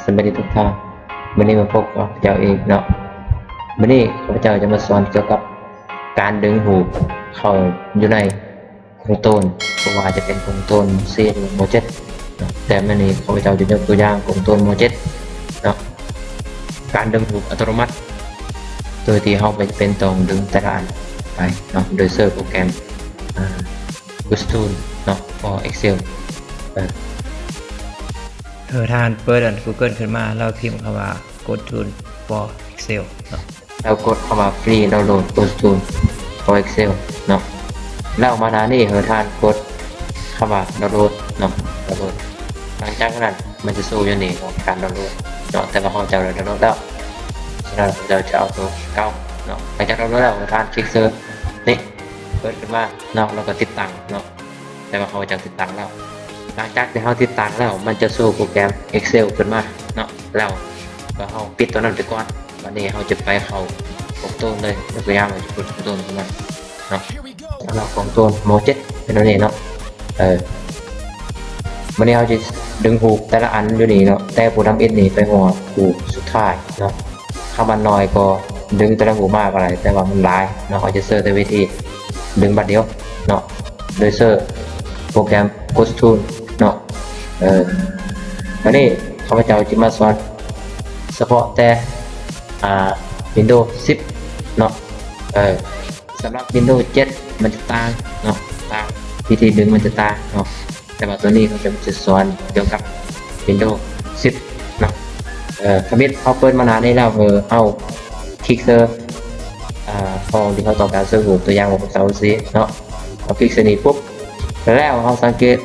สวัสดีทุกท่านวันนี้มาพบกับข้าพเจ้าเองเนาะวันนี้ข้าพเจ้าจะมาสอนเกี่ยวกับการดึงหูเข้าอยู่ในคงต้นเพราะว่าจะเป็นคงต้นเซียนโมเจ็ตแต่วันนี้ข้าพเจ้าจะยกตัวอย่างคงต้นโมเจ็ตเนาะการดึงหูอัตโนมัติโดยที่เราไปเป็นตรงดึงแต่ละอันไปเนาะโดยเซิร์ฟโปรแกรมGustool เนาะ for Excel ท่านเปิดGoogle ขึ้นมาเราพิมพ์คำว่า Gustool for Excel เนาะแล้วกดเข้ามาฟรีดาวน์โหลด Gustool for Excel เนาะแล้วมาหน้านี้ท่านกดเข้ามาดาวน์โหลดเนาะดาวน์โหลดหลังจากนั้นมันจะสู้อยู่นี่การดาวน์โหลดเนาะแต่ว่าเราจะดาวน์โหลดแล้วฉะนั้นเราจะเอาตัวเก่าเนาะหลังจากดาวน์โหลดแล้วท่านคลิกเซิร์ชนี่เปิดขึ้นมาเนาะแล้วก็ติดตั้งเนาะแต่ว่าเขาจะติดตั้งแล้วหลังจากที่เราติดตั้งแล้วมันจะสู้โปรแกรม Excel ขึ้นมาเนาะแล้วก็เราปิดตัวนั้นไปก่อนวันนี้เราจะไปเข้าของต้นเลยยกตัวอย่างเราจะกดของต้นขึ้นมาเนาะสำหรับของต้นโมเจ็ตเป็นตัวนี้เนาะวันนี้เราจะดึงหูแต่ละอันอยู่นี่เนาะแต่ผู้ทำเอ็ดนี่ไปหัวหูสุดท้ายเนาะถ้ามันน้อยก็ดึงแต่ละหูมากอะไรแต่ว่ามันหลายเนาะเราจะเสิร์ชในวิธีดึงบัดเดียวเนาะโดยเสิร์ชโปรแกรม Gustool เนาะวันนี้ข้าพเจ้าจะมาสอนเฉพาะแต่Windows 10 เนาะสำหรับ Windows 7 มันจะต่างเนาะต่างวิธีดึงมันจะต่างเนาะแต่ว่าตัวนี้เขาจะสอนเกี่ยวกับ Windows 10 เนาะคอมพิวเตอร์เขาเปิดมานานนี้แล้วเอาคลิกเซอร์พอที่เขาต้องการเสิร์ชหูตัวอย่างของเซาซีเนาะเอาคลิกเซอร์นี้ปุ๊บแล้วเขาสังเกต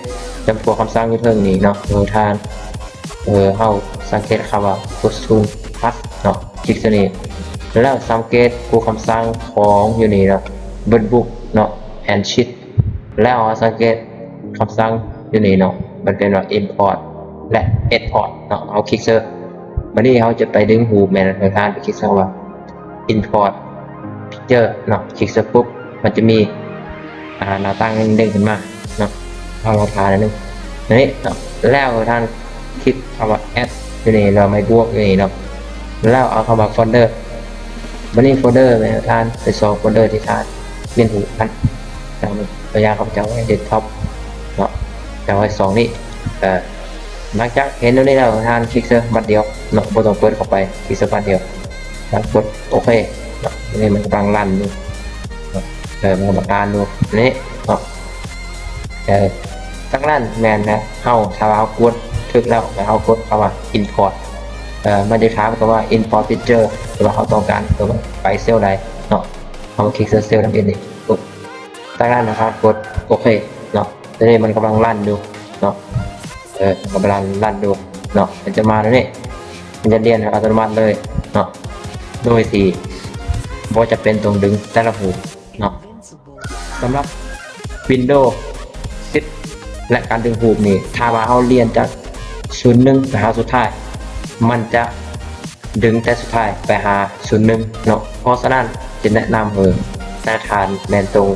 จำพวกคำสั่งที่เพิ่งนี้เนาะทานเขาสังเกตคำว่า Gustool Plus เนาะคลิกเซอร์นี้แล้วสังเกตผู้คำสั่งของอยู่นี่เนาะ Birdbook เนาะ and sheet แล้วสังเกตคำสั่งอยู่นี่เนาะมันเป็นว่า import และ export เนาะเอาคลิกเซอร์วันนี้เขาจะไปดึงหูแมนทานไปคลิกเซอร์ว่า import picture เนาะคลิกเซอร์ปุ๊บมันจะมีหน้าตั้งเด้งขึ้นมาเนาะเราทานนึงนี่เนาะแล้วท่านคลิกคำว่า add อยู่นี่เราไม่บวกอยู่นี่เนาะแล้วเอาคำว่าโฟลเดอร์วันนี้โฟลเดอร์ท่านไปสองโฟลเดอร์ที่ท่านเรียนหูกันตัวอย่างเขาจะไว้เดสก์ท็อปเนาะจะไว้สองนี่หลังจากเห็นตรงนี้แล้วท่านคลิกเซอร์บัดเดียวเนาะไม่ต้องเปิดเข้าไปคลิกเซอร์บัดเดียวท่านกดโอเคเนาะนี่มันกำลังรันอยู่มันกำลังการดูนี่เนาะตั้งนั้นแมนนะเข้าถ้าเรากดถึกแล้วเรากดเข้ามา importมันจะถามกันว่า import picture หรือว่าเขาต้องการหรือว่าไปเซลล์ใดเนาะเอาคลิกเซลล์นั่นเองนี่ปุ๊บตั้งนั้นนะครับกดโอเคเนาะตอนนี้มันกำลังรันดูเนาะกำลังรันดูเนาะมันจะมาแล้วนี่มันจะเรียนอัตโนมัติเลยเนาะโดยที่บ่จะเป็นตรงดึงแต่ละหูเนาะสำหรับ Windows 10 และการดึงหูนี่ถ้าว่าเราเรียนจาก01ไปหาสุดท้ายมันจะดึงแต่สุดท้ายไปหา01เนาะเพราะฉะนั้นจะแนะนำแต่ทานแมนตรง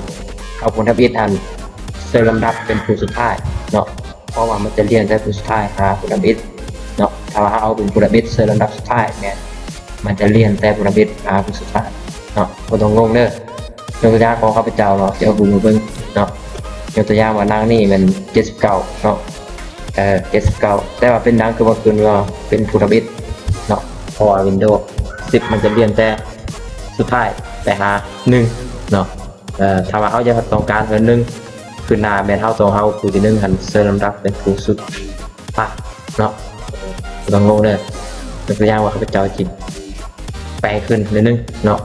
เอาผลทับอิฐอันเซอร์ลำดับเป็นผู้สุดท้ายเนาะเพราะว่ามันจะเรียนแต่ผู้สุดท้ายหาผลทับอิฐเนาะถ้าว่าเอาเป็นผลทับอิฐเซอร์ลำดับสุดท้ายแมนมันจะเรียนแต่ผลทับอิฐหาผู้สุดท้ายเนาะบ่ต้องงงเด้อยกตัวอย่างของข้าพเจ้าเนาะจะเอาบุญมาเบิ่งเนาะยกตัวอย่างว่านางนี่มัน79เนาะ79แต่ว่าเป็นนางคือว่าคืนว่าเป็นผู้ทำอิฐเนาะเพราะว่า Windows 10 มันจะเรียนแต่สุดท้ายไปหา1เนาะถ้าว่าเขาจะต้องการ1คือหน้าแม่นเฮาต้องเฮาผู้ที่1หันเซอร์ลำดับเป็นผู้สุดท้ายเนาะบ่ต้องงงเด้อยกตัวอย่างว่าข้าพเจ้าจิแปลขึ้นนิดนึงเนาะ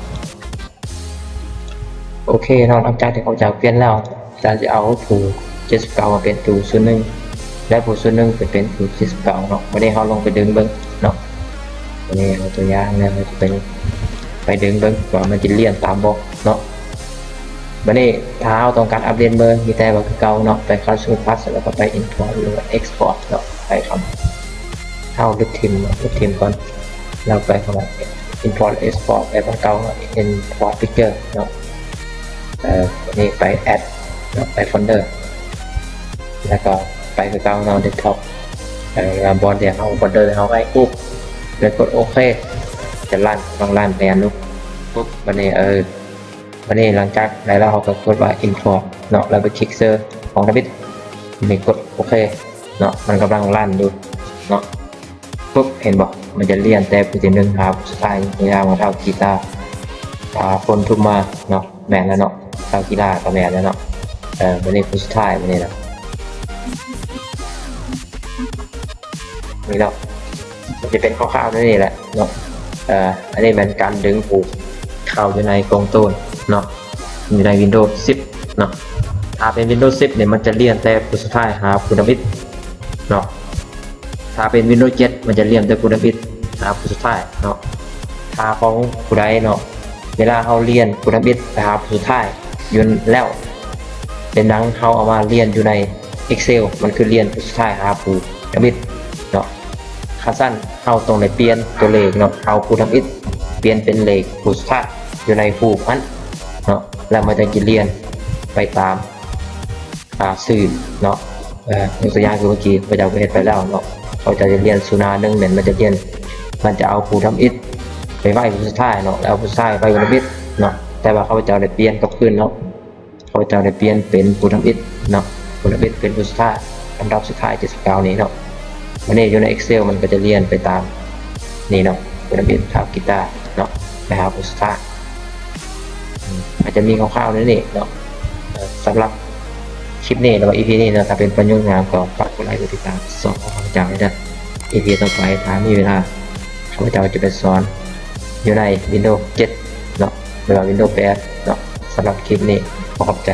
โอเคเนาะหลังจากที่เขาจะเปลี่ยนแล้วจะเอาผู้79มาเป็นผู้01และผู้01เป็นผู้79เนาะวันนี้เขาลงไปดึงเบิ่งเนาะวันนี้เอาตัวอย่างเนี่ยจะเป็นไปดึงเบิ่งว่ามันจะเรียนตามบอกเนาะวันนี้ถ้าเราต้องการอัปเดตเบอร์มีแต่ว่าคือเก่าเนาะไป Control Plus แล้วก็ไป Import หรือว่า Export เนาะไปคำเข้าลึกทีมก่อนแล้วไปคำว่า Import Export ไปของเก่า Import Picture เนาะนี่ไป Add ไปโฟลเดอร์แล้วก็ไปคือเก่าเนาะ Desktop บอลเดี๋ยวเขากดเดินเขาไปปุ๊บเลยกดโอเคจะลั่นลองลั่นแบนลูกปุ๊บวันนี้วันนี้หลังจากไหนแล้วเขาก็กดว่า import เนาะแล้วไปคลิกเซอร์ของทวิตนี่กดโอเคเนาะมันกำลังลั่นอยู่เนาะปุ๊บเห็นบอกมันจะเลี่ยนแต่ผู้ที่หนึ่งครับสุดท้ายพยายามของเท้ากีตาร์คนทุกมาเนาะแมนแล้วเนาะเท้ากีฬาก็แมนแล้วเนาะวันนี้ผู้สุดท้ายวันนี้นะนี่เนาะมันจะเป็นคร่าวๆนี่แหละเนาะอันนี้เป็นการดึงผูกเข้าอยู่ในกรงต้นเนาะอยู่ใน Windows 10 เนาะถ้าเป็น Windows 10 เนี่ยมันจะเลี่ยนแต่ผู้สุดท้ายหาคุณมิตรเนาะถ้าเป็น Windows 7 มันจะเลี่ยนแต่คุณมิตรหาผู้สุดท้ายเนาะถ้าของผู้ใดเนาะเวลาเขาเลี่ยนคุณมิตรไปหาผู้สุดท้ายยืนแล้วเป็นดังเขาเอามาเลี่ยนอยู่ใน Excel มันคือเลี่ยนผู้สุดท้ายหาผู้มิตรเนาะขั้นสั้นเอาตรงในเปลี่ยนตัวเลขเนาะเอาผู้ทำอิฐเปลี่ยนเป็นเลขผู้สุดท้ายอยู่ในผูกนั้นเนาะแล้วมันจะกินเรียนไปตามสื่อเนาะยกตัวอย่างคือเมื่อกี้พระเจ้าก็เห็นไปแล้วเนาะเขาจะเรียนสุนาหนึ่งเหม็นมันจะเรียนมันจะเอาผู้ทำอิฐไปไหว้ผู้สุดท้ายเนาะแล้วผู้สุดท้ายไปผู้ทำอิฐเนาะแต่ว่าเขาจะได้เปลี่ยนกับคืนเนาะเขาจะได้เปลี่ยนเป็นผู้ทำอิฐเนาะผู้ทำอิฐเป็นผู้สุดท้ายลำดับสุดท้าย79นี้เนาะวันนี้อยู่ใน Excel มันก็จะเรียนไปตามนี่เนาะผู้ทำอิฐครับกีตาร์เนาะไปหาผู้สุดท้ายอาจจะมีคร่าวๆนั่นเองเนาะสำหรับคลิปนี้แล้วก็ EP นี้นะถ้าเป็นประโยชน์งามก็ฝากกดไลค์กดติดตามสอนข้าพเจ้าให้ได้ EP ต่อไปถ้ามีเวลาข้าพเจ้าจะไปสอนอยู่ใน Windows 7 เนาะหรือว่า Windows 8 เนาะสำหรับคลิปนี้ขอบใจ